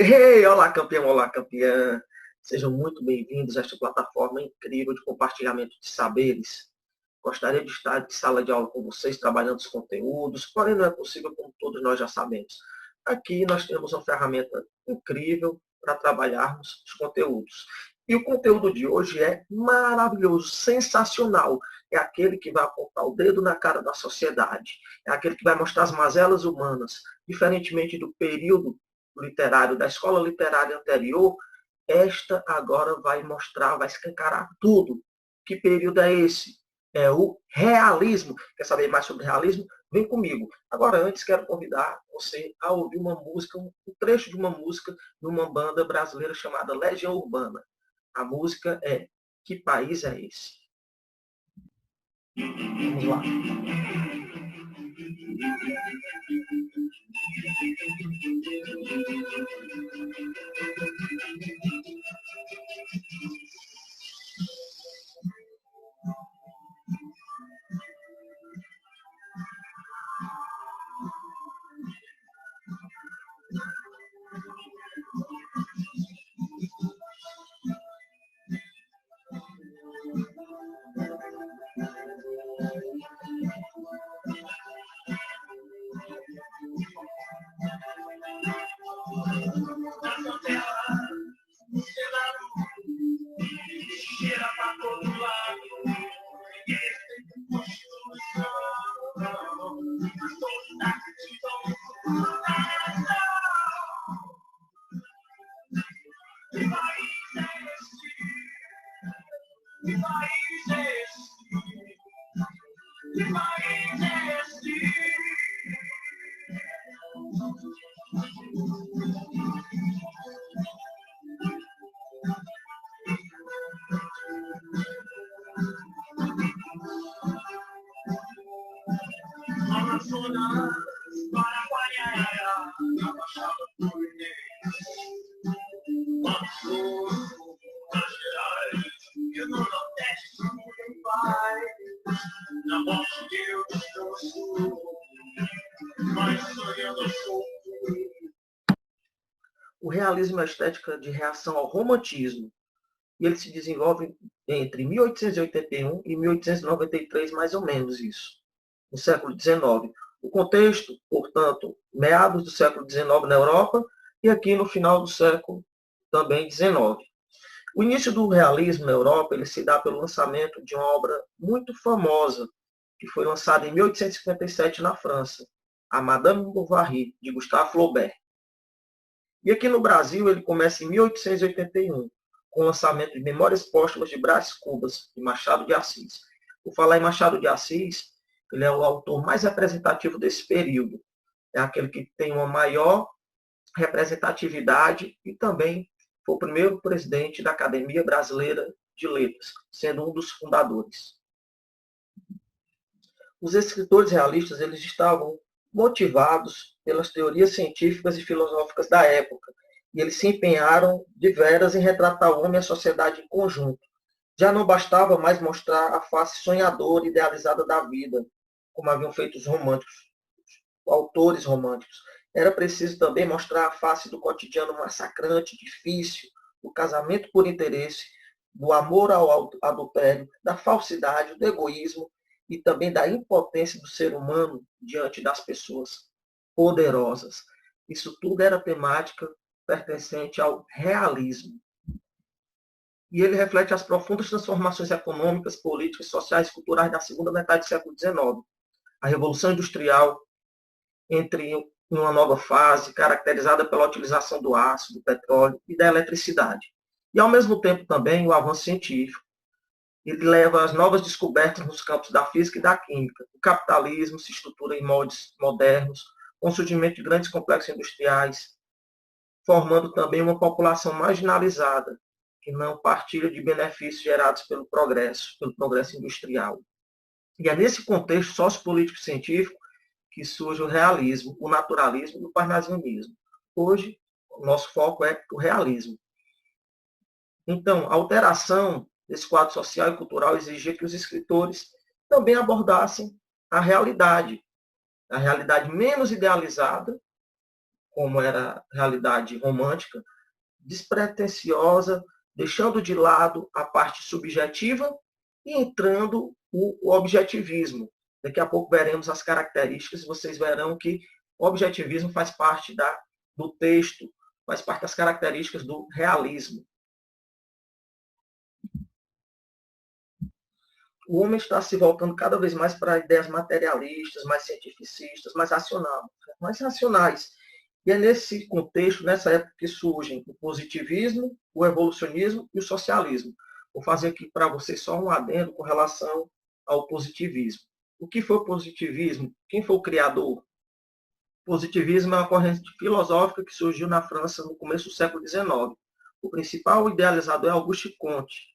Hey, olá, campeão, olá, campeã. Sejam muito bem-vindos a esta plataforma incrível de compartilhamento de saberes. Gostaria de estar de sala de aula com vocês, trabalhando os conteúdos, porém não é possível, como todos nós já sabemos. Aqui nós temos uma ferramenta incrível para trabalharmos os conteúdos. E o conteúdo de hoje é maravilhoso, sensacional. É aquele que vai apontar o dedo na cara da sociedade. É aquele que vai mostrar as mazelas humanas, diferentemente do período literário, da escola literária anterior, esta agora vai mostrar, vai escancarar tudo. Que período é esse? É o realismo. Quer saber mais sobre realismo? Vem comigo. Agora, antes, quero convidar você a ouvir uma música, um trecho de uma música de uma banda brasileira chamada Legião Urbana. A música é Que País é Esse? Vamos lá. Cheira pra todo lado. Amazonas, Paraguaiana, na Baixada Fluminense, Sul, Minas Gerais, e no Nordeste vai, na morte eu descanso, mas sonhando sou. O realismo é a estética de reação ao romantismo, e ele se desenvolve entre 1881 e 1893, mais ou menos isso, no século XIX. O contexto, portanto, meados do século XIX na Europa e aqui no final do século também XIX. O início do realismo na Europa ele se dá pelo lançamento de uma obra muito famosa, que foi lançada em 1857 na França, a Madame Bovary, de Gustave Flaubert. E aqui no Brasil ele começa em 1881, com o lançamento de Memórias Póstumas de Brás Cubas, de Machado de Assis. Por falar em Machado de Assis, ele é o autor mais representativo desse período. É aquele que tem uma maior representatividade e também foi o primeiro presidente da Academia Brasileira de Letras, sendo um dos fundadores. Os escritores realistas eles estavam motivados pelas teorias científicas e filosóficas da época, e eles se empenharam de veras em retratar o homem e a sociedade em conjunto. Já não bastava mais mostrar a face sonhadora e idealizada da vida, como haviam feito os românticos, autores românticos. Era preciso também mostrar a face do cotidiano massacrante, difícil, do casamento por interesse, do amor ao adultério, da falsidade, do egoísmo e também da impotência do ser humano diante das pessoas poderosas. Isso tudo era temática pertencente ao realismo. E ele reflete as profundas transformações econômicas, políticas, sociais e culturais da segunda metade do século XIX. A Revolução Industrial, entre em uma nova fase, caracterizada pela utilização do aço, do petróleo e da eletricidade. E, ao mesmo tempo, também o avanço científico. Ele leva às novas descobertas nos campos da física e da química. O capitalismo se estrutura em moldes modernos, com o surgimento de grandes complexos industriais, formando também uma população marginalizada, que não partilha de benefícios gerados pelo progresso industrial. E é nesse contexto sociopolítico científico que surge o realismo, o naturalismo e o parnasianismo. Hoje, o nosso foco é o realismo. Então, a alteração desse quadro social e cultural exigia que os escritores também abordassem a realidade menos idealizada como era a realidade romântica, despretensiosa, deixando de lado a parte subjetiva e entrando o objetivismo. Daqui a pouco veremos as características, vocês verão que o objetivismo faz parte do texto, faz parte das características do realismo. O homem está se voltando cada vez mais para ideias materialistas, mais cientificistas, mais racionais. E é nesse contexto, nessa época, que surgem o positivismo, o evolucionismo e o socialismo. Vou fazer aqui para vocês só um adendo com relação ao positivismo. O que foi o positivismo? Quem foi o criador? O positivismo é uma corrente filosófica que surgiu na França no começo do século XIX. O principal idealizador é Auguste Comte.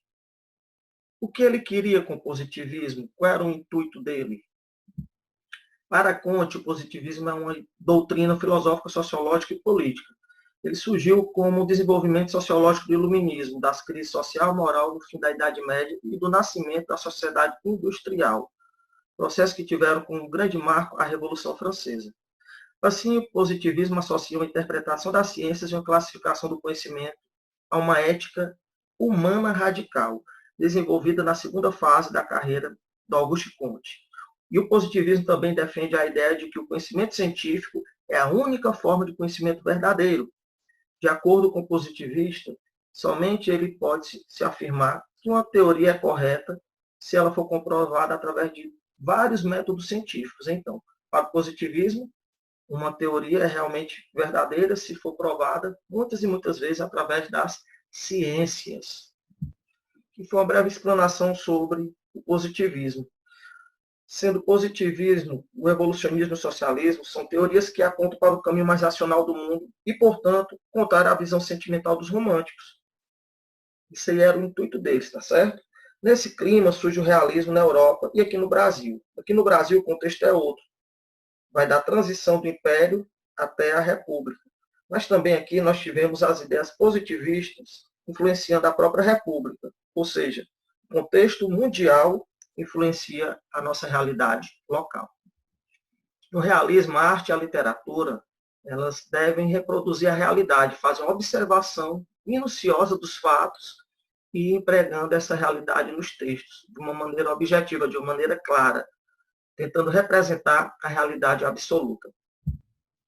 O que ele queria com o positivismo? Qual era o intuito dele? Para Comte, o positivismo é uma doutrina filosófica, sociológica e política. Ele surgiu como o desenvolvimento sociológico do iluminismo, das crises social e moral no fim da Idade Média e do nascimento da sociedade industrial, processos que tiveram como grande marco a Revolução Francesa. Assim, o positivismo associa a interpretação das ciências e uma classificação do conhecimento a uma ética humana radical, desenvolvida na segunda fase da carreira do Auguste Comte. E o positivismo também defende a ideia de que o conhecimento científico é a única forma de conhecimento verdadeiro. De acordo com o positivista, somente ele pode se afirmar que uma teoria é correta se ela for comprovada através de vários métodos científicos. Então, para o positivismo, uma teoria é realmente verdadeira se for provada muitas e muitas vezes através das ciências. Que foi uma breve explanação sobre o positivismo. Sendo o positivismo, o evolucionismo e o socialismo são teorias que apontam para o caminho mais racional do mundo e, portanto, contrário à visão sentimental dos românticos. Isso aí era o intuito deles, tá certo? Nesse clima surge o realismo na Europa e aqui no Brasil. Aqui no Brasil o contexto é outro. Vai da transição do Império até a República. Mas também aqui nós tivemos as ideias positivistas influenciando a própria República. Ou seja, o contexto mundial influencia a nossa realidade local. No realismo, a arte e a literatura, elas devem reproduzir a realidade, fazer uma observação minuciosa dos fatos e empregando essa realidade nos textos, de uma maneira objetiva, de uma maneira clara, tentando representar a realidade absoluta,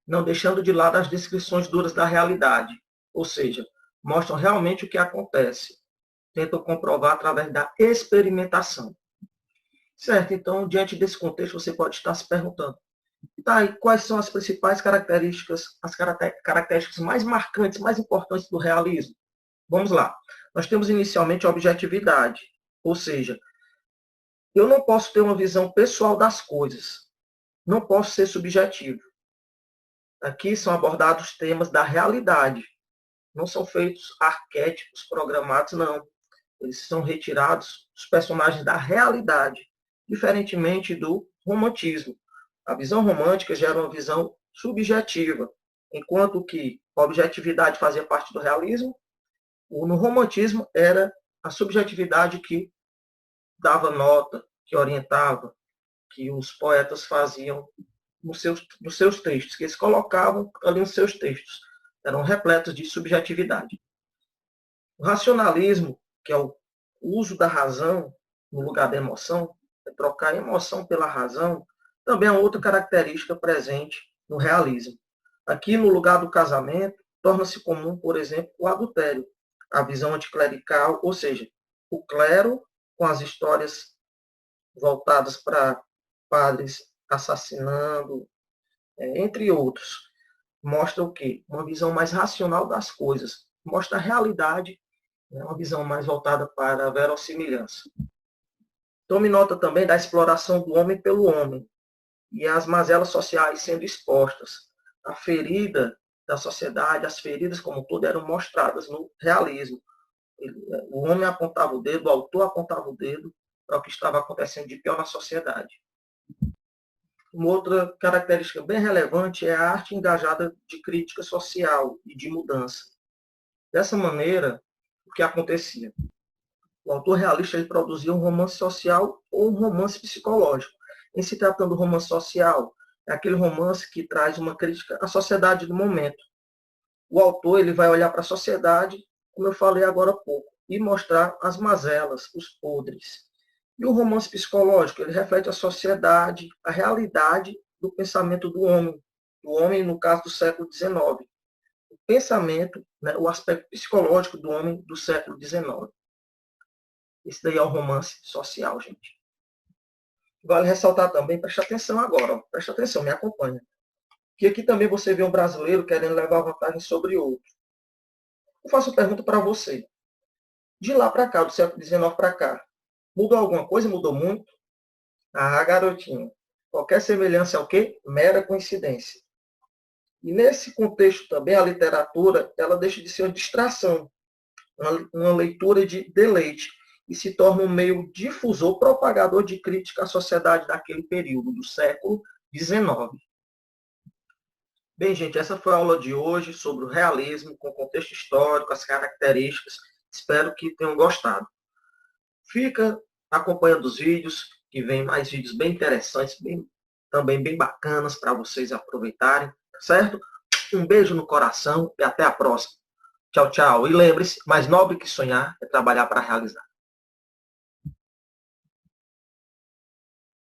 não deixando de lado as descrições duras da realidade, ou seja, mostram realmente o que acontece, tentam comprovar através da experimentação. Certo, então, diante desse contexto, você pode estar se perguntando, tá, e quais são as principais características, as características mais marcantes, mais importantes do realismo? Vamos lá. Nós temos inicialmente a objetividade, ou seja, eu não posso ter uma visão pessoal das coisas, não posso ser subjetivo. Aqui são abordados temas da realidade, não são feitos arquétipos programados, não. Eles são retirados dos personagens da realidade, diferentemente do romantismo. A visão romântica já era uma visão subjetiva, enquanto que a objetividade fazia parte do realismo, no romantismo era a subjetividade que dava nota, que orientava, que os poetas faziam nos seus textos, que eles colocavam ali nos seus textos. Eram repletos de subjetividade. O racionalismo, que é o uso da razão no lugar da emoção, é trocar a emoção pela razão, também é outra característica presente no realismo. Aqui, no lugar do casamento, torna-se comum, por exemplo, o adultério, a visão anticlerical, ou seja, o clero com as histórias voltadas para padres assassinando, entre outros. Mostra o quê? Uma visão mais racional das coisas. Mostra a realidade, uma visão mais voltada para a verossimilhança. Tome nota também da exploração do homem pelo homem e as mazelas sociais sendo expostas. A ferida da sociedade, as feridas como um todo eram mostradas no realismo. O homem apontava o dedo, o autor apontava o dedo para o que estava acontecendo de pior na sociedade. Uma outra característica bem relevante é a arte engajada de crítica social e de mudança. Dessa maneira, o que acontecia? O autor realista ele produzia um romance social ou um romance psicológico. Em se tratando do romance social, É aquele romance que traz uma crítica à sociedade do momento. O autor ele vai olhar para a sociedade, como eu falei agora há pouco, e mostrar as mazelas, os podres. E o romance psicológico, ele reflete a sociedade, a realidade do pensamento do homem no caso do século XIX. O pensamento, né, o aspecto psicológico do homem do século XIX. Esse daí é o romance social, gente. Vale ressaltar também, preste atenção agora, ó, preste atenção, me acompanha, que aqui também você vê um brasileiro querendo levar vantagem sobre outro. Eu faço uma pergunta para você. De lá para cá, do século XIX para cá, mudou alguma coisa? Mudou muito? Ah, garotinho. Qualquer semelhança é o quê? Mera coincidência. E nesse contexto também, a literatura, ela deixa de ser uma distração, uma leitura de deleite, e se torna um meio difusor, propagador de crítica à sociedade daquele período, do século XIX. Bem, gente, essa foi a aula de hoje sobre o realismo, com contexto histórico, as características. Espero que tenham gostado. Fica acompanhando os vídeos, que vem mais vídeos bem interessantes, também bem bacanas para vocês aproveitarem, certo? Um beijo no coração e até a próxima. Tchau, tchau. E lembre-se, mais nobre que sonhar é trabalhar para realizar.